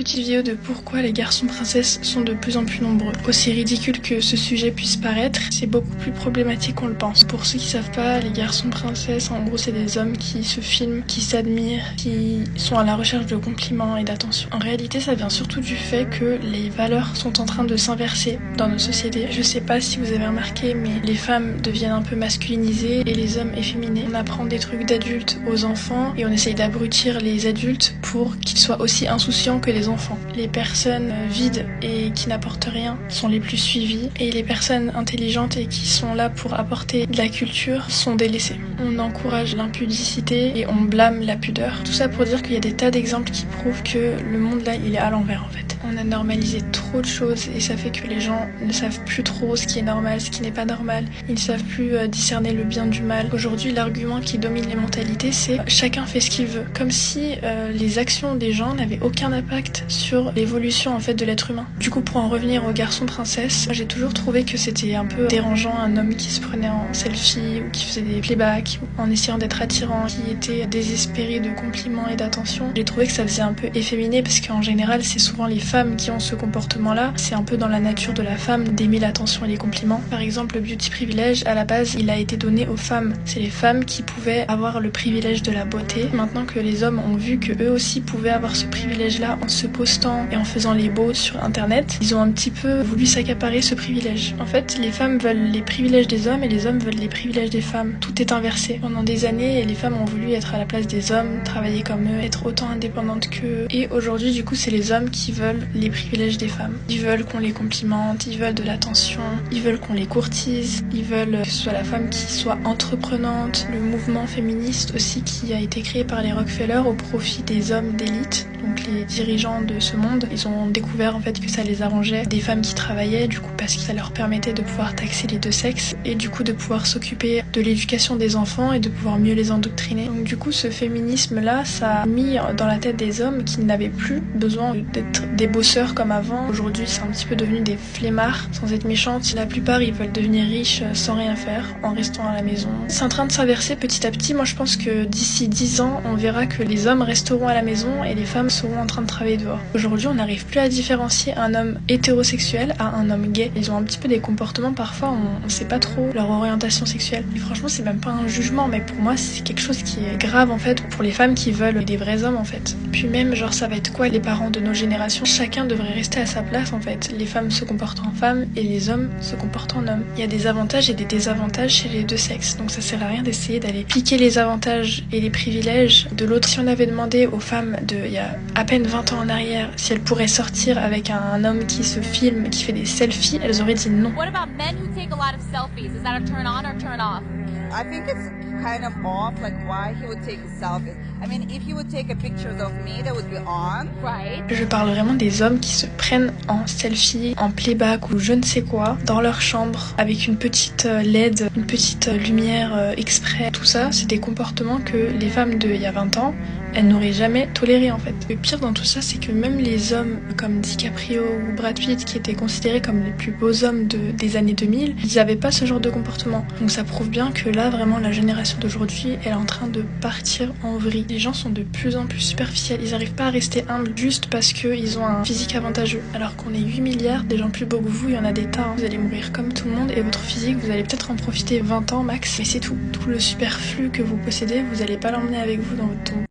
petite vidéo de pourquoi les garçons princesses sont de plus en plus nombreux. Aussi ridicule que ce sujet puisse paraître, c'est beaucoup plus problématique qu'on le pense. Pour ceux qui savent pas, les garçons princesses, en gros c'est des hommes qui se filment, qui s'admirent, qui sont à la recherche de compliments et d'attention. En réalité ça vient surtout du fait que les valeurs sont en train de s'inverser dans nos sociétés. Je sais pas si vous avez remarqué, mais les femmes deviennent un peu masculinisées et les hommes efféminés. On apprend des trucs d'adultes aux enfants et on essaye d'abrutir les adultes pour qu'ils soient aussi insouciants que les enfants. Les personnes vides et qui n'apportent rien sont les plus suivies et les personnes intelligentes et qui sont là pour apporter de la culture sont délaissées. On encourage l'impudicité et on blâme la pudeur. Tout ça pour dire qu'il y a des tas d'exemples qui prouvent que le monde là il est à l'envers en fait. On a normalisé trop de choses et ça fait que les gens ne savent plus trop ce qui est normal, ce qui n'est pas normal. Ils ne savent plus discerner le bien du mal. Aujourd'hui l'argument qui domine les mentalités c'est chacun fait ce qu'il veut. Comme si les actions des gens n'avaient aucun impact sur l'évolution en fait de l'être humain. Du coup pour en revenir aux garçons princesses, j'ai toujours trouvé que c'était un peu dérangeant un homme qui se prenait en selfie ou qui faisait des playbacks en essayant d'être attirant, qui était désespéré de compliments et d'attention. J'ai trouvé que ça faisait un peu efféminé parce qu'en général c'est souvent les femmes qui ont ce comportement là. C'est un peu dans la nature de la femme d'aimer l'attention et les compliments. Par exemple le beauty privilège à la base il a été donné aux femmes. C'est les femmes qui pouvaient avoir le privilège de la beauté. Maintenant que les hommes ont vu que eux aussi pouvaient avoir ce privilège là en se postant et en faisant les beaux sur internet, ils ont un petit peu voulu s'accaparer ce privilège. En fait les femmes veulent les privilèges des hommes et les hommes veulent les privilèges des femmes. Tout est inversé. Pendant des années les femmes ont voulu être à la place des hommes, travailler comme eux, être autant indépendantes qu'eux. Et aujourd'hui du coup c'est les hommes qui veulent les privilèges des femmes. Ils veulent qu'on les complimente, ils veulent de l'attention, ils veulent qu'on les courtise, ils veulent que ce soit la femme qui soit entreprenante. Le mouvement féministe aussi qui a été créé par les Rockefeller au profit des hommes d'élite, donc les dirigeants de ce monde, ils ont découvert en fait que ça les arrangeait des femmes qui travaillaient du coup parce que ça leur permettait de pouvoir taxer les deux sexes et du coup de pouvoir s'occuper de l'éducation des enfants et de pouvoir mieux les endoctriner. Donc du coup ce féminisme là ça a mis dans la tête des hommes qui n'avaient plus besoin d'être des bosseurs comme avant. Aujourd'hui c'est un petit peu devenu des flemmards sans être méchantes. La plupart ils veulent devenir riches sans rien faire en restant à la maison. C'est en train de s'inverser petit à petit. Moi je pense que d'ici 10 ans on verra que les hommes resteront à la maison et les femmes seront en train de travailler dehors. Aujourd'hui on n'arrive plus à différencier un homme hétérosexuel à un homme gay. Ils ont un petit peu des comportements parfois on sait pas trop leur orientation sexuelle. Et franchement c'est même pas un jugement mais pour moi c'est quelque chose qui est grave en fait pour les femmes qui veulent des vrais hommes en fait. Puis même genre ça va être quoi les parents de nos générations? Chacun devrait rester à sa place en fait. Les femmes se comportent en femmes et les hommes se comportent en hommes. Il y a des avantages et des désavantages chez les deux sexes donc ça sert à rien d'essayer d'aller piquer les avantages et les privilèges de l'autre. Si on avait demandé aux femmes il y a à peine 20 ans en arrière si elles pourraient sortir avec un homme qui se filme, qui fait des selfies, elles auraient dit non. What about men who take a lot of selfies? Is that a turn on or turn off? I think it's kind of off, like why he would take selfies. I mean, if he would take a pictures of me, that would be on. Right. Je parle vraiment des hommes qui se prennent en selfie, en playback ou je ne sais quoi, dans leur chambre, avec une petite LED, une petite lumière exprès. Tout ça, c'est des comportements que les femmes d'il y a 20 ans, elles n'auraient jamais toléré en fait. Le pire dans tout ça, c'est que même les hommes comme DiCaprio ou Brad Pitt, qui étaient considérés comme les plus beaux hommes des années 2000, ils n'avaient pas ce genre de comportement. Donc ça prouve bien que là, vraiment, la génération d'aujourd'hui, elle est en train de partir en vrille. Les gens sont de plus en plus superficiels. Ils n'arrivent pas à rester humbles juste parce qu'ils ont un physique avantageux. Alors qu'on est 8 milliards, des gens plus beaux que vous, il y en a des tas. Hein. Vous allez mourir comme tout le monde et votre physique, vous allez peut-être en profiter 20 ans max. Mais c'est tout. Tout le superflu que vous possédez, vous n'allez pas l'emmener avec vous dans votre tombe.